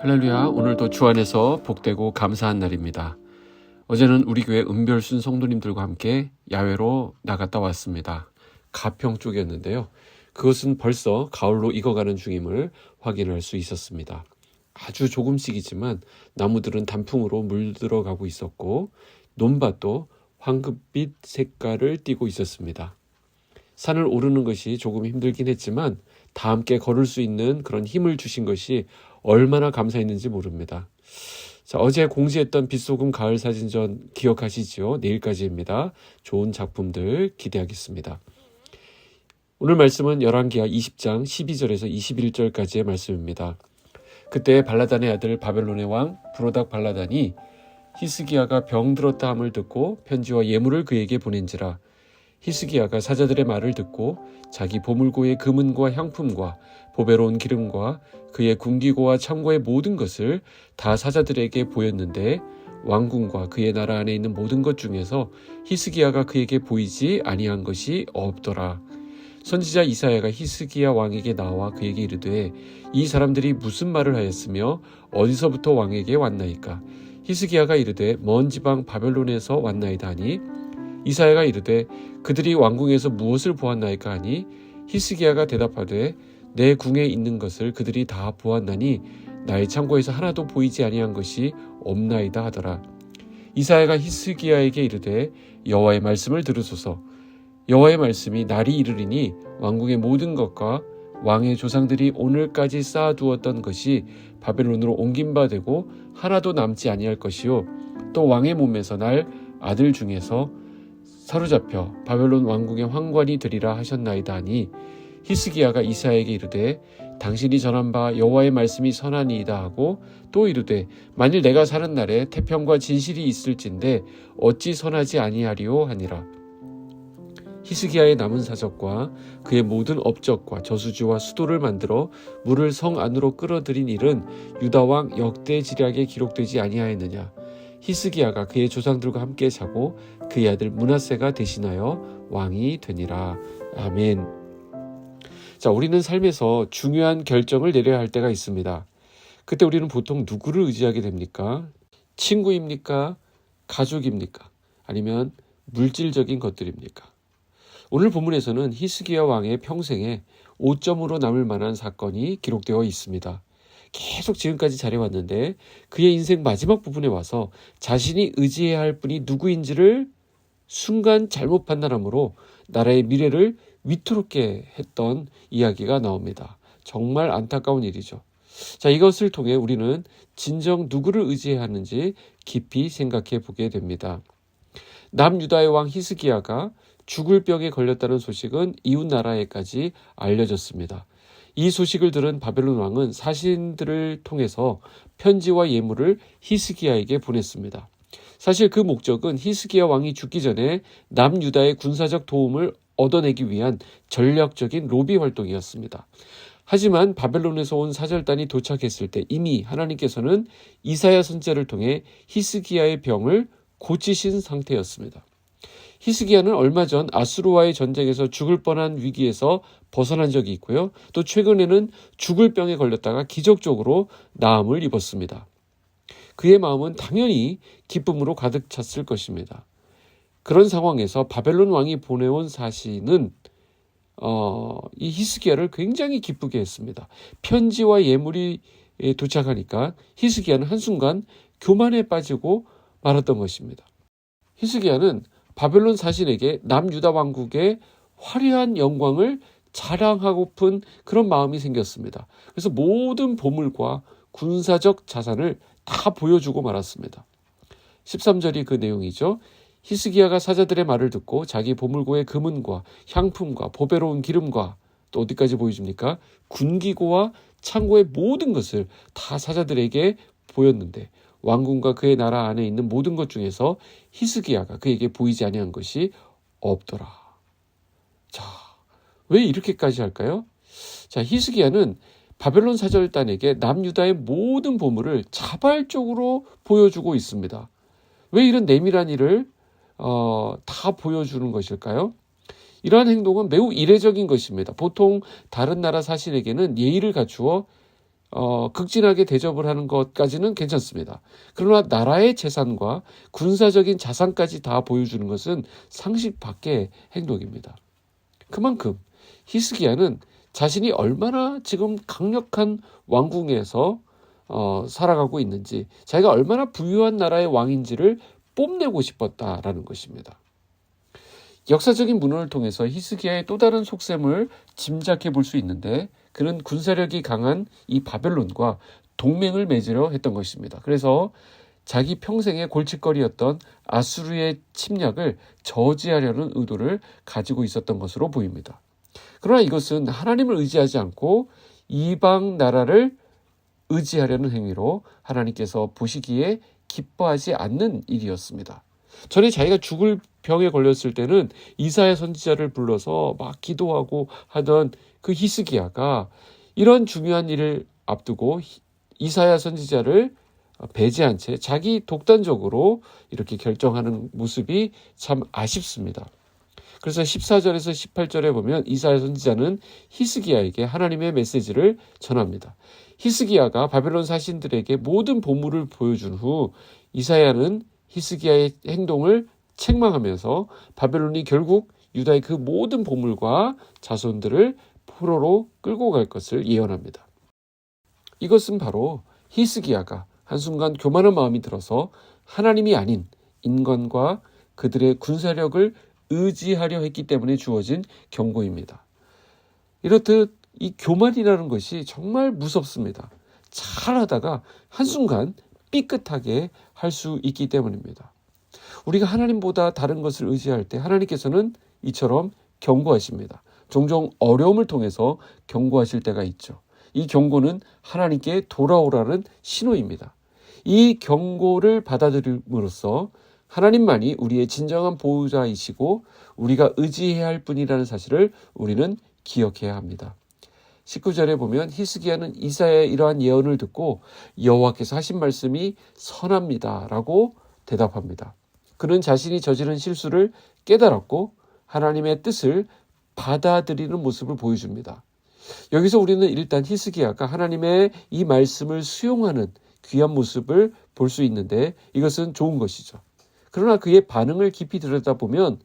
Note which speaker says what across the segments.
Speaker 1: 할렐루야, 오늘도 주 안에서 복되고 감사한 날입니다. 어제는 우리 교회 은별순 성도님들과 함께 야외로 나갔다 왔습니다. 가평 쪽이었는데요. 그것은 벌써 가을로 익어가는 중임을 확인할 수 있었습니다. 아주 조금씩이지만 나무들은 단풍으로 물들어가고 있었고 논밭도 황금빛 색깔을 띠고 있었습니다. 산을 오르는 것이 조금 힘들긴 했지만 다 함께 걸을 수 있는 그런 힘을 주신 것이 얼마나 감사했는지 모릅니다. 자, 어제 공지했던 빛소금 가을 사진전 기억하시죠? 내일까지입니다. 좋은 작품들 기대하겠습니다. 오늘 말씀은 열왕기하 20장 12절에서 21절까지의 말씀입니다. 그때 발라단의 아들 바벨론의 왕 브로닥 발라단이 히스기야가 병들었다 함을 듣고 편지와 예물을 그에게 보낸지라. 히스기야가 사자들의 말을 듣고 자기 보물고의 금은과 향품과 보배로운 기름과 그의 군기고와 창고의 모든 것을 다 사자들에게 보였는데 왕궁과 그의 나라 안에 있는 모든 것 중에서 히스기야가 그에게 보이지 아니한 것이 없더라. 선지자 이사야가 히스기야 왕에게 나와 그에게 이르되 이 사람들이 무슨 말을 하였으며 어디서부터 왕에게 왔나이까. 히스기야가 이르되 먼 지방 바벨론에서 왔나이다 하니 이사야가 이르되 그들이 왕궁에서 무엇을 보았나이까 하니 히스기야가 대답하되 내 궁에 있는 것을 그들이 다 보았나니 나의 창고에서 하나도 보이지 아니한 것이 없나이다 하더라. 이사야가 히스기야에게 이르되 여호와의 말씀을 들으소서. 여호와의 말씀이 날이 이르리니 왕궁의 모든 것과 왕의 조상들이 오늘까지 쌓아두었던 것이 바벨론으로 옮긴 바 되고 하나도 남지 아니할 것이요 또 왕의 몸에서 날 아들 중에서 사로잡혀 바벨론 왕궁의 황관이 되리라 하셨나이다 하니 히스기야가 이사야에게 이르되 당신이 전한 바 여호와의 말씀이 선하니이다 하고 또 이르되 만일 내가 사는 날에 태평과 진실이 있을진데 어찌 선하지 아니하리오 하니라. 히스기야의 남은 사적과 그의 모든 업적과 저수지와 수도를 만들어 물을 성 안으로 끌어들인 일은 유다왕 역대지략에 기록되지 아니하였느냐. 히스기야가 그의 조상들과 함께 자고 그의 아들 므낫세가 대신하여 왕이 되니라. 아멘. 자, 우리는 삶에서 중요한 결정을 내려야 할 때가 있습니다. 그때 우리는 보통 누구를 의지하게 됩니까? 친구입니까? 가족입니까? 아니면 물질적인 것들입니까? 오늘 본문에서는 히스기야 왕의 평생에 오점으로 남을 만한 사건이 기록되어 있습니다. 계속 지금까지 잘해왔는데 그의 인생 마지막 부분에 와서 자신이 의지해야 할 분이 누구인지를 순간 잘못 판단함으로 나라의 미래를 위태롭게 했던 이야기가 나옵니다. 정말 안타까운 일이죠. 자, 이것을 통해 우리는 진정 누구를 의지해야 하는지 깊이 생각해 보게 됩니다. 남유다의 왕 히스기야가 죽을 병에 걸렸다는 소식은 이웃 나라에까지 알려졌습니다. 이 소식을 들은 바벨론 왕은 사신들을 통해서 편지와 예물을 히스기야에게 보냈습니다. 사실 그 목적은 히스기야 왕이 죽기 전에 남유다의 군사적 도움을 얻어내기 위한 전략적인 로비 활동이었습니다. 하지만 바벨론에서 온 사절단이 도착했을 때 이미 하나님께서는 이사야 선지자를 통해 히스기야의 병을 고치신 상태였습니다. 히스기야는 얼마 전 아수르와의 전쟁에서 죽을 뻔한 위기에서 벗어난 적이 있고요. 또 최근에는 죽을 병에 걸렸다가 기적적으로 나음을 입었습니다. 그의 마음은 당연히 기쁨으로 가득 찼을 것입니다. 그런 상황에서 바벨론 왕이 보내온 사신은 이 히스기야를 굉장히 기쁘게 했습니다. 편지와 예물이 도착하니까 히스기야는 한순간 교만에 빠지고 말았던 것입니다. 히스기야는 바벨론 사신에게 남유다 왕국의 화려한 영광을 자랑하고픈 그런 마음이 생겼습니다. 그래서 모든 보물과 군사적 자산을 다 보여주고 말았습니다. 13절이 그 내용이죠. 히스기야가 사자들의 말을 듣고 자기 보물고의 금은과 향품과 보배로운 기름과 또 어디까지 보여줍니까? 군기고와 창고의 모든 것을 다 사자들에게 보였는데 왕궁과 그의 나라 안에 있는 모든 것 중에서 히스기야가 그에게 보이지 아니한 것이 없더라. 자, 왜 이렇게까지 할까요? 자, 히스기야는 바벨론 사절단에게 남유다의 모든 보물을 자발적으로 보여주고 있습니다. 왜 이런 내밀한 일을 다 보여주는 것일까요? 이러한 행동은 매우 이례적인 것입니다. 보통 다른 나라 사신에게는 예의를 갖추어 극진하게 대접을 하는 것까지는 괜찮습니다. 그러나 나라의 재산과 군사적인 자산까지 다 보여주는 것은 상식 밖의 행동입니다. 그만큼 히스기야는 자신이 얼마나 지금 강력한 왕궁에서 살아가고 있는지, 자기가 얼마나 부유한 나라의 왕인지를 뽐내고 싶었다라는 것입니다. 역사적인 문헌을 통해서 히스기야의 또 다른 속셈을 짐작해 볼 수 있는데, 그는 군사력이 강한 이 바벨론과 동맹을 맺으려 했던 것입니다. 그래서 자기 평생의 골칫거리였던 아수르의 침략을 저지하려는 의도를 가지고 있었던 것으로 보입니다. 그러나 이것은 하나님을 의지하지 않고 이방 나라를 의지하려는 행위로 하나님께서 보시기에 기뻐하지 않는 일이었습니다. 전에 자기가 죽을 병에 걸렸을 때는 이사야 선지자를 불러서 막 기도하고 하던 그 히스기야가 이런 중요한 일을 앞두고 이사야 선지자를 배제한 채 자기 독단적으로 이렇게 결정하는 모습이 참 아쉽습니다. 그래서 14절에서 18절에 보면 이사야 선지자는 히스기야에게 하나님의 메시지를 전합니다. 히스기야가 바벨론 사신들에게 모든 보물을 보여준 후 이사야는 히스기야의 행동을 책망하면서 바벨론이 결국 유다의 그 모든 보물과 자손들을 포로로 끌고 갈 것을 예언합니다. 이것은 바로 히스기야가 한순간 교만한 마음이 들어서 하나님이 아닌 인간과 그들의 군사력을 의지하려 했기 때문에 주어진 경고입니다. 이렇듯 이 교만이라는 것이 정말 무섭습니다. 잘하다가 한순간 삐끗하게 할 수 있기 때문입니다. 우리가 하나님보다 다른 것을 의지할 때 하나님께서는 이처럼 경고하십니다. 종종 어려움을 통해서 경고하실 때가 있죠. 이 경고는 하나님께 돌아오라는 신호입니다. 이 경고를 받아들임으로써 하나님만이 우리의 진정한 보호자이시고 우리가 의지해야 할 분이라는 사실을 우리는 기억해야 합니다. 19절에 보면 히스기야는 이사야의 이러한 예언을 듣고 여호와께서 하신 말씀이 선합니다 라고 대답합니다. 그는 자신이 저지른 실수를 깨달았고 하나님의 뜻을 받아들이는 모습을 보여줍니다. 여기서 우리는 일단 히스기야가 하나님의 이 말씀을 수용하는 귀한 모습을 볼 수 있는데 이것은 좋은 것이죠. 그러나 그의 반응을 깊이 들여다보면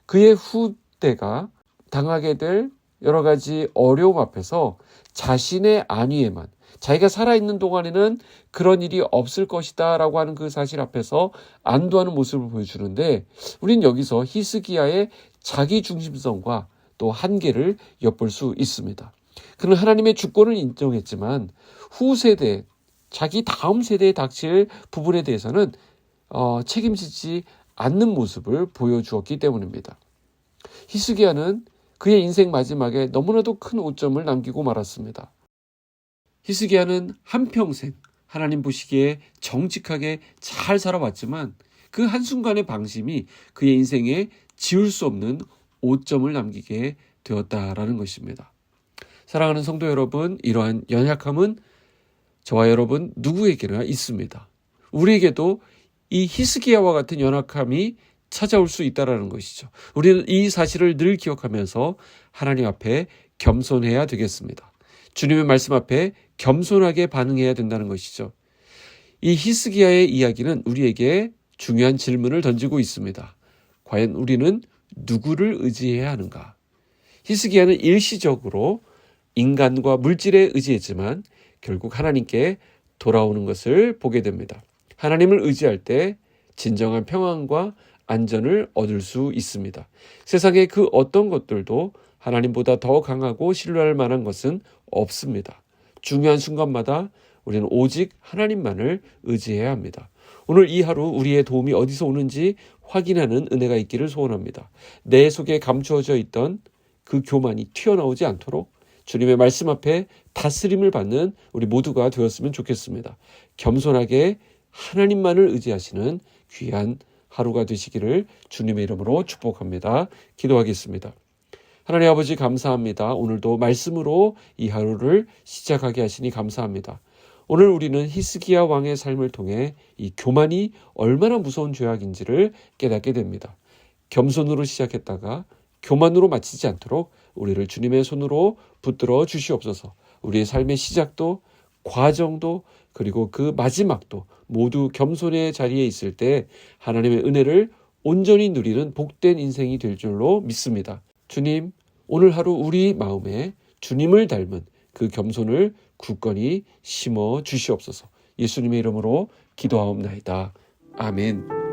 Speaker 1: 그의 후대가 당하게 될 여러 가지 어려움 앞에서 자신의 안위에만, 자기가 살아있는 동안에는 그런 일이 없을 것이다 라고 하는 그 사실 앞에서 안도하는 모습을 보여주는데, 우린 여기서 히스기야의 자기중심성과 또 한계를 엿볼 수 있습니다. 그는 하나님의 주권을 인정했지만 후세대, 자기 다음 세대에 닥칠 부분에 대해서는 책임지지 않는 모습을 보여주었기 때문입니다. 히스기야는 그의 인생 마지막에 너무나도 큰 오점을 남기고 말았습니다. 히스기야는 한평생 하나님 보시기에 정직하게 잘 살아왔지만 그 한순간의 방심이 그의 인생에 지울 수 없는 오점을 남기게 되었다라는 것입니다. 사랑하는 성도 여러분, 이러한 연약함은 저와 여러분 누구에게나 있습니다. 우리에게도 이 히스기야와 같은 연약함이 찾아올 수 있다는 것이죠. 우리는 이 사실을 늘 기억하면서 하나님 앞에 겸손해야 되겠습니다. 주님의 말씀 앞에 겸손하게 반응해야 된다는 것이죠. 이 히스기야의 이야기는 우리에게 중요한 질문을 던지고 있습니다. 과연 우리는 누구를 의지해야 하는가? 히스기야는 일시적으로 인간과 물질에 의지했지만 결국 하나님께 돌아오는 것을 보게 됩니다. 하나님을 의지할 때 진정한 평안과 안전을 얻을 수 있습니다. 세상의 그 어떤 것들도 하나님보다 더 강하고 신뢰할 만한 것은 없습니다. 중요한 순간마다 우리는 오직 하나님만을 의지해야 합니다. 오늘 이 하루 우리의 도움이 어디서 오는지 확인하는 은혜가 있기를 소원합니다. 내 속에 감추어져 있던 그 교만이 튀어나오지 않도록 주님의 말씀 앞에 다스림을 받는 우리 모두가 되었으면 좋겠습니다. 겸손하게 하나님만을 의지하시는 귀한 하루가 되시기를 주님의 이름으로 축복합니다. 기도하겠습니다. 하나님 아버지 감사합니다. 오늘도 말씀으로 이 하루를 시작하게 하시니 감사합니다. 오늘 우리는 히스기야 왕의 삶을 통해 이 교만이 얼마나 무서운 죄악인지를 깨닫게 됩니다. 겸손으로 시작했다가 교만으로 마치지 않도록 우리를 주님의 손으로 붙들어 주시옵소서. 우리의 삶의 시작도 과정도 그리고 그 마지막도 모두 겸손의 자리에 있을 때 하나님의 은혜를 온전히 누리는 복된 인생이 될 줄로 믿습니다. 주님, 오늘 하루 우리 마음에 주님을 닮은 그 겸손을 굳건히 심어 주시옵소서. 예수님의 이름으로 기도하옵나이다. 아멘.